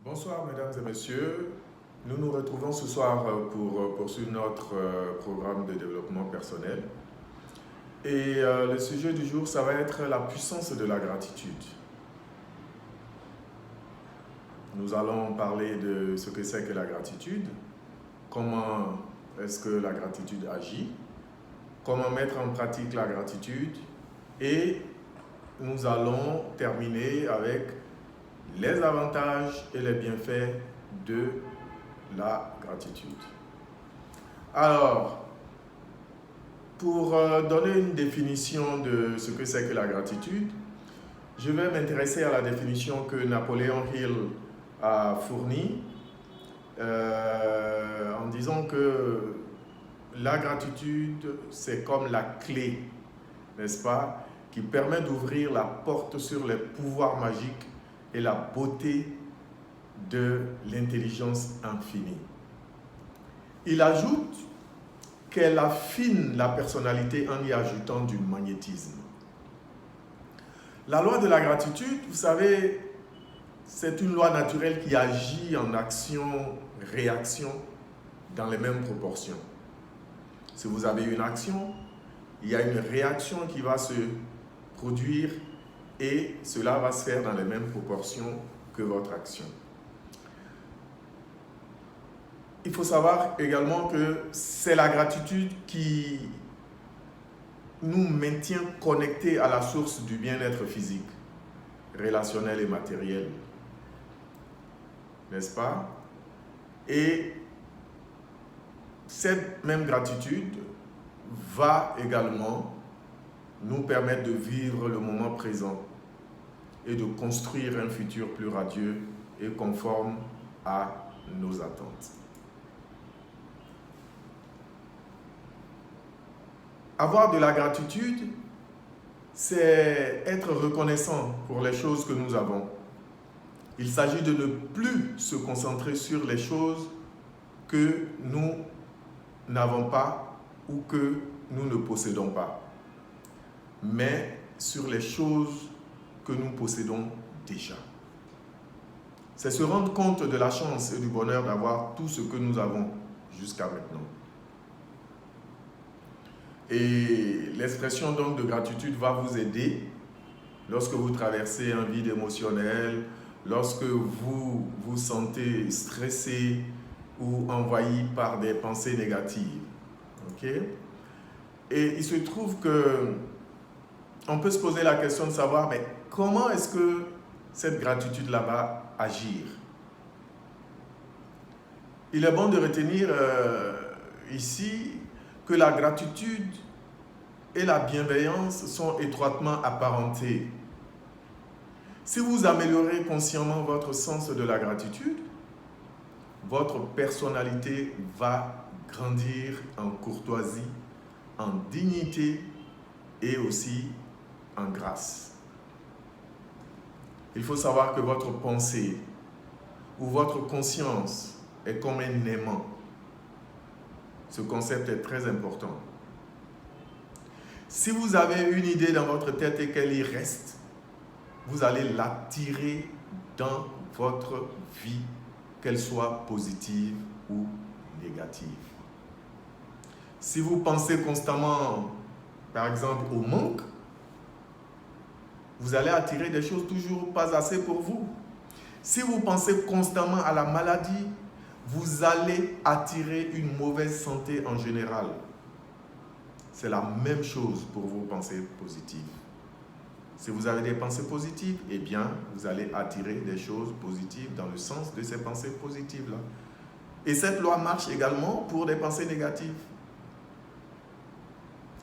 Bonsoir mesdames et messieurs, nous nous retrouvons ce soir pour poursuivre notre programme de développement personnel. Et le sujet du jour, ça va être la puissance de la gratitude. Nous allons parler de ce que c'est que la gratitude, comment est-ce que la gratitude agit, comment mettre en pratique la gratitude et nous allons terminer avec les avantages et les bienfaits de la gratitude. Alors, pour donner une définition de ce que c'est que la gratitude, je vais m'intéresser à la définition que Napoléon Hill a fournie en disant que la gratitude, c'est comme la clé, n'est-ce pas, qui permet d'ouvrir la porte sur les pouvoirs magiques et la beauté de l'intelligence infinie. Il ajoute qu'elle affine la personnalité en y ajoutant du magnétisme. La loi de la gratitude, vous savez, c'est une loi naturelle qui agit en action-réaction dans les mêmes proportions. Si vous avez une action, il y a une réaction qui va se produire et cela va se faire dans les mêmes proportions que votre action. Il faut savoir également que c'est la gratitude qui nous maintient connectés à la source du bien-être physique, relationnel et matériel. N'est-ce pas? Et cette même gratitude va également nous permettre de vivre le moment présent et de construire un futur plus radieux et conforme à nos attentes. Avoir de la gratitude, c'est être reconnaissant pour les choses que nous avons. Il s'agit de ne plus se concentrer sur les choses que nous n'avons pas ou que nous ne possédons pas, mais sur les choses que nous possédons déjà. C'est se rendre compte de la chance et du bonheur d'avoir tout ce que nous avons jusqu'à maintenant. Et l'expression donc de gratitude va vous aider lorsque vous traversez un vide émotionnel, lorsque vous vous sentez stressé ou envahi par des pensées négatives. Okay? Et il se trouve que on peut se poser la question de savoir, mais comment est-ce que cette gratitude-là va agir? Il est bon de retenir ici que la gratitude et la bienveillance sont étroitement apparentées. Si vous améliorez consciemment votre sens de la gratitude, votre personnalité va grandir en courtoisie, en dignité et aussi en grâce. Il faut savoir que votre pensée ou votre conscience est comme un aimant. Ce concept est très important. Si vous avez une idée dans votre tête et qu'elle y reste, vous allez l'attirer dans votre vie, qu'elle soit positive ou négative. Si vous pensez constamment, par exemple, au manque, vous allez attirer des choses toujours pas assez pour vous. Si vous pensez constamment à la maladie, vous allez attirer une mauvaise santé en général. C'est la même chose pour vos pensées positives. Si vous avez des pensées positives, eh bien, vous allez attirer des choses positives dans le sens de ces pensées positives-là. Et cette loi marche également pour des pensées négatives.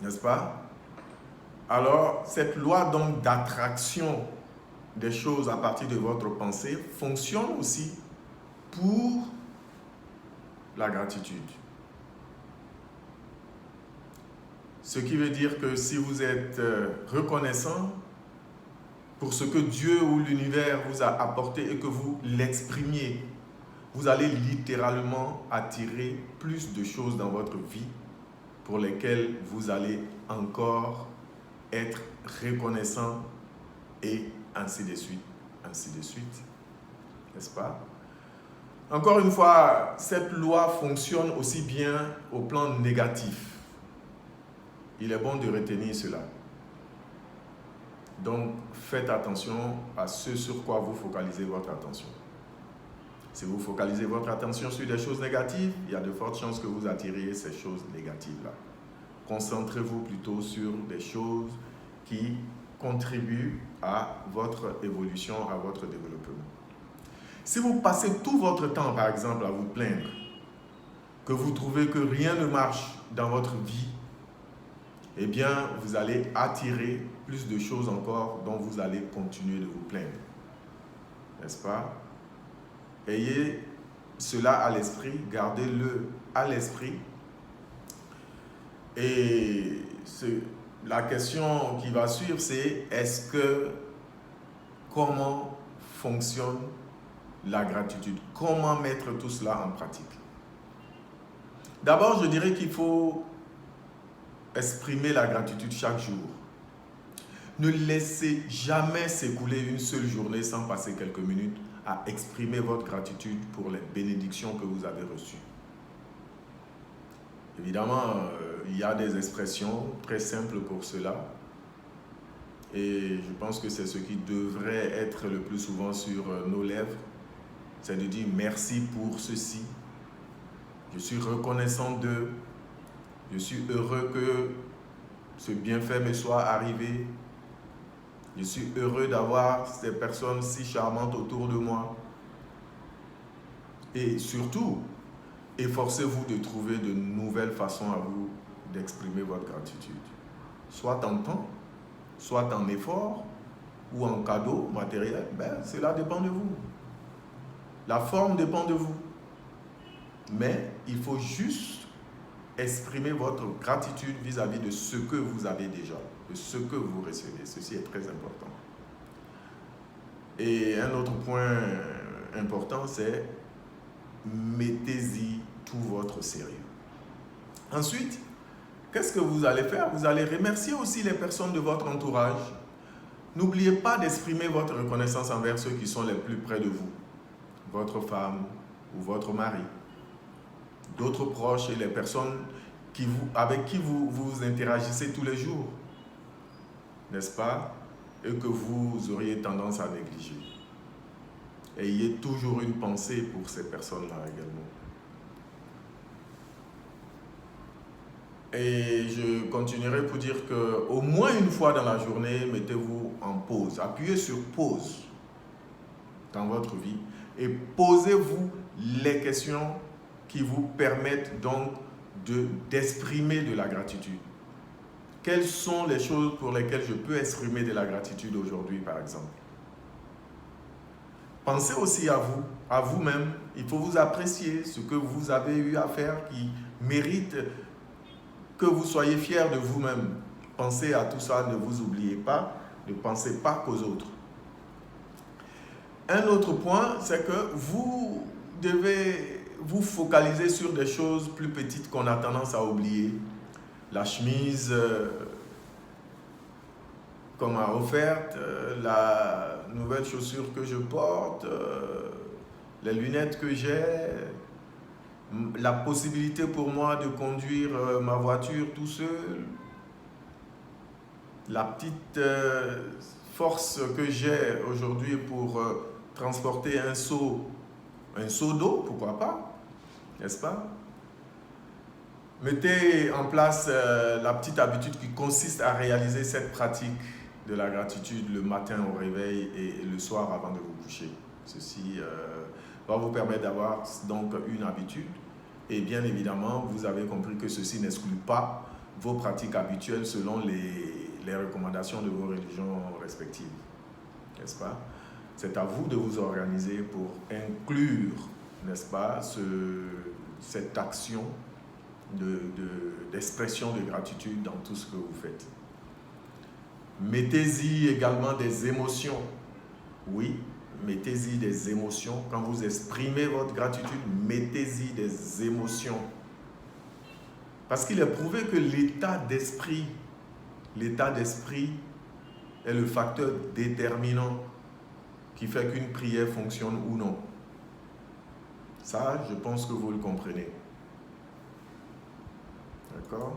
N'est-ce pas? Alors, cette loi donc d'attraction des choses à partir de votre pensée fonctionne aussi pour la gratitude. Ce qui veut dire que si vous êtes reconnaissant pour ce que Dieu ou l'univers vous a apporté et que vous l'exprimiez, vous allez littéralement attirer plus de choses dans votre vie pour lesquelles vous allez encore être reconnaissant et ainsi de suite, n'est-ce pas? Encore une fois, cette loi fonctionne aussi bien au plan négatif. Il est bon de retenir cela. Donc, faites attention à ce sur quoi vous focalisez votre attention. Si vous focalisez votre attention sur des choses négatives, il y a de fortes chances que vous attiriez ces choses négatives-là. Concentrez-vous plutôt sur des choses qui contribuent à votre évolution, à votre développement. Si vous passez tout votre temps, par exemple, à vous plaindre, que vous trouvez que rien ne marche dans votre vie, eh bien, vous allez attirer plus de choses encore dont vous allez continuer de vous plaindre. N'est-ce pas? Ayez cela à l'esprit, gardez-le à l'esprit. Et la question qui va suivre, c'est comment fonctionne la gratitude? Comment mettre tout cela en pratique? D'abord, je dirais qu'il faut exprimer la gratitude chaque jour. Ne laissez jamais s'écouler une seule journée sans passer quelques minutes à exprimer votre gratitude pour les bénédictions que vous avez reçues. Évidemment, il y a des expressions très simples pour cela. Et je pense que c'est ce qui devrait être le plus souvent sur nos lèvres. C'est de dire merci pour ceci. Je suis reconnaissant de. Je suis heureux que ce bienfait me soit arrivé. Je suis heureux d'avoir ces personnes si charmantes autour de moi. Et surtout, efforcez-vous de trouver de nouvelles façons à vous d'exprimer votre gratitude. Soit en temps, soit en effort, ou en cadeau matériel, cela dépend de vous. La forme dépend de vous. Mais il faut juste exprimer votre gratitude vis-à-vis de ce que vous avez déjà, de ce que vous recevez. Ceci est très important. Et un autre point important, c'est mettez-y tout votre sérieux. Ensuite, qu'est-ce que vous allez faire? Vous allez remercier aussi les personnes de votre entourage. N'oubliez pas d'exprimer votre reconnaissance envers ceux qui sont les plus près de vous. Votre femme ou votre mari. D'autres proches et les personnes avec qui vous interagissez tous les jours. N'est-ce pas? Et que vous auriez tendance à négliger. Ayez toujours une pensée pour ces personnes-là également. Et je continuerai pour dire qu'au moins une fois dans la journée, mettez-vous en pause. Appuyez sur pause dans votre vie et posez-vous les questions qui vous permettent donc d'exprimer de la gratitude. Quelles sont les choses pour lesquelles je peux exprimer de la gratitude aujourd'hui, par exemple? Pensez aussi à vous-même. Il faut vous apprécier, ce que vous avez eu à faire qui mérite que vous soyez fiers de vous-même. Pensez à tout ça, ne vous oubliez pas, ne pensez pas qu'aux autres. Un autre point, c'est que vous devez vous focaliser sur des choses plus petites qu'on a tendance à oublier. La chemise qu'on m'a offerte, la nouvelle chaussure que je porte, les lunettes que j'ai, la possibilité pour moi de conduire ma voiture tout seul, la petite force que j'ai aujourd'hui pour transporter un seau d'eau, pourquoi pas, n'est-ce pas? Mettez en place la petite habitude qui consiste à réaliser cette pratique de la gratitude le matin au réveil et le soir avant de vous coucher. Ceci va vous permettre d'avoir donc une habitude. Et bien évidemment, vous avez compris que ceci n'exclut pas vos pratiques habituelles selon les recommandations de vos religions respectives. N'est-ce pas? C'est à vous de vous organiser pour inclure, n'est-ce pas, cette action d'expression de gratitude dans tout ce que vous faites. Mettez-y également des émotions. Oui, mettez-y des émotions. Quand vous exprimez votre gratitude, mettez-y des émotions. Parce qu'il est prouvé que l'état d'esprit est le facteur déterminant qui fait qu'une prière fonctionne ou non. Ça, je pense que vous le comprenez. D'accord?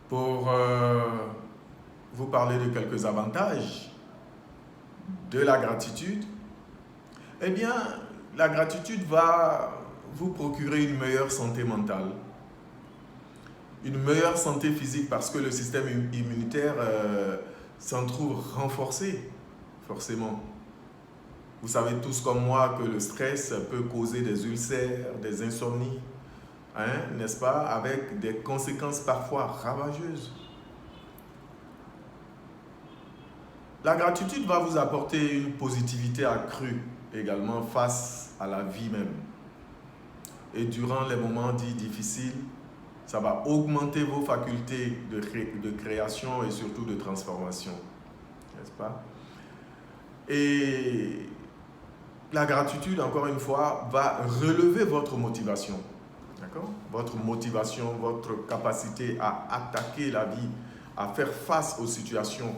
Pour vous parler de quelques avantages de la gratitude, eh bien, la gratitude va vous procurer une meilleure santé mentale, une meilleure santé physique parce que le système immunitaire s'en trouve renforcé, forcément. Vous savez tous comme moi que le stress peut causer des ulcères, des insomnies, hein, n'est-ce pas, avec des conséquences parfois ravageuses. La gratitude va vous apporter une positivité accrue également face à la vie même. Et durant les moments dits difficiles, ça va augmenter vos facultés de création et surtout de transformation, n'est-ce pas? Et la gratitude, encore une fois, va relever votre motivation. D'accord? Votre motivation, votre capacité à attaquer la vie, à faire face aux situations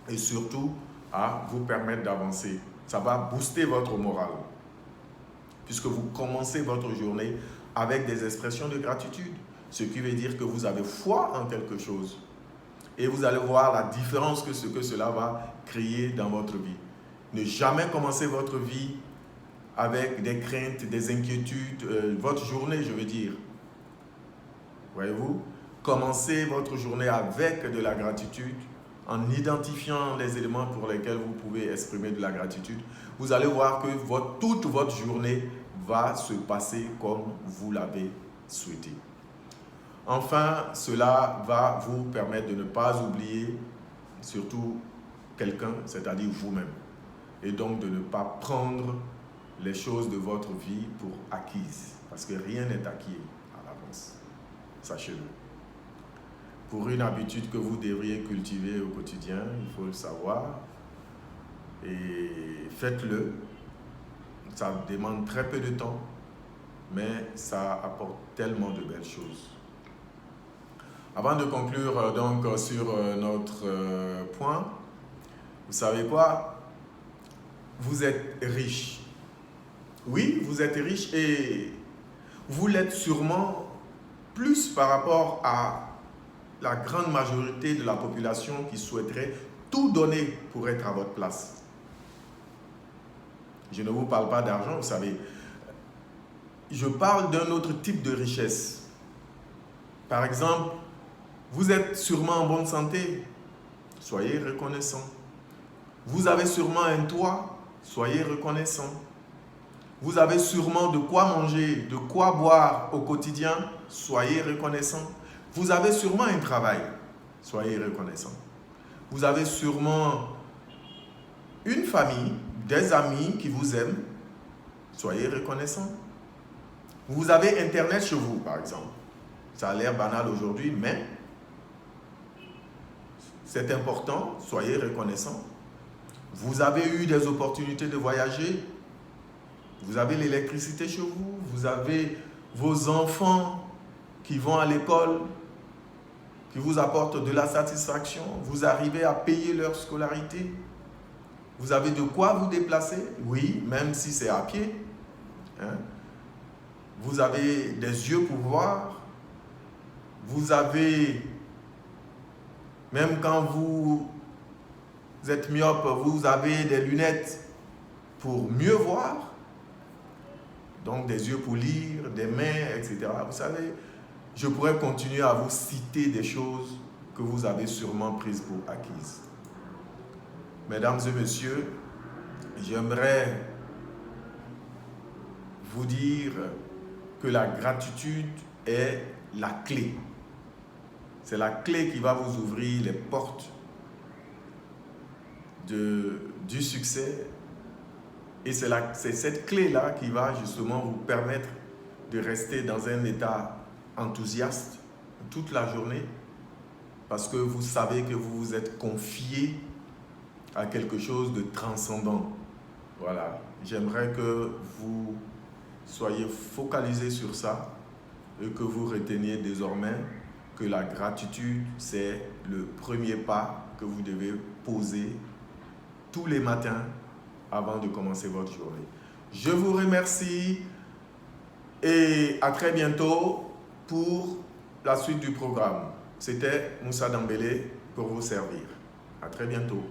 et surtout à vous permettre d'avancer. Ça va booster votre morale puisque vous commencez votre journée avec des expressions de gratitude, ce qui veut dire que vous avez foi en quelque chose et vous allez voir la différence que cela va créer dans votre vie. Ne jamais commencer votre vie avec des craintes, des inquiétudes, votre journée, je veux dire. Voyez-vous, commencez votre journée avec de la gratitude, en identifiant les éléments pour lesquels vous pouvez exprimer de la gratitude. Vous allez voir que toute votre journée va se passer comme vous l'avez souhaité. Enfin, cela va vous permettre de ne pas oublier, surtout quelqu'un, c'est-à-dire vous-même. Et donc de ne pas prendre les choses de votre vie pour acquises. Parce que rien n'est acquis à l'avance. Sachez-le. Pour une habitude que vous devriez cultiver au quotidien, il faut le savoir. Et faites-le. Ça demande très peu de temps, mais ça apporte tellement de belles choses. Avant de conclure donc sur notre point, vous savez quoi? Vous êtes riche. Oui, vous êtes riche et vous l'êtes sûrement plus par rapport à la grande majorité de la population qui souhaiterait tout donner pour être à votre place. Je ne vous parle pas d'argent, vous savez. Je parle d'un autre type de richesse. Par exemple, vous êtes sûrement en bonne santé. Soyez reconnaissant. Vous avez sûrement un toit. Soyez reconnaissant. Vous avez sûrement de quoi manger, de quoi boire au quotidien. Soyez reconnaissant. Vous avez sûrement un travail. Soyez reconnaissant. Vous avez sûrement une famille, des amis qui vous aiment. Soyez reconnaissant. Vous avez Internet chez vous, par exemple. Ça a l'air banal aujourd'hui, mais c'est important. Soyez reconnaissant. Vous avez eu des opportunités de voyager. Vous avez l'électricité chez vous. Vous avez vos enfants qui vont à l'école, qui vous apportent de la satisfaction. Vous arrivez à payer leur scolarité. Vous avez de quoi vous déplacer. Oui, même si c'est à pied. Hein? Vous avez des yeux pour voir. Vous avez, même quand vous êtes myope, vous avez des lunettes pour mieux voir. Donc des yeux pour lire, des mains, etc. Vous savez, je pourrais continuer à vous citer des choses que vous avez sûrement prises pour acquises. Mesdames et messieurs, j'aimerais vous dire que la gratitude est la clé. C'est la clé qui va vous ouvrir les portes du succès. Et c'est cette clé-là qui va justement vous permettre de rester dans un état enthousiaste toute la journée parce que vous savez que vous vous êtes confié à quelque chose de transcendant. Voilà. J'aimerais que vous soyez focalisés sur ça et que vous reteniez désormais que la gratitude, c'est le premier pas que vous devez poser tous les matins avant de commencer votre journée. Je vous remercie et à très bientôt pour la suite du programme. C'était Moussa Dambélé pour vous servir. À très bientôt.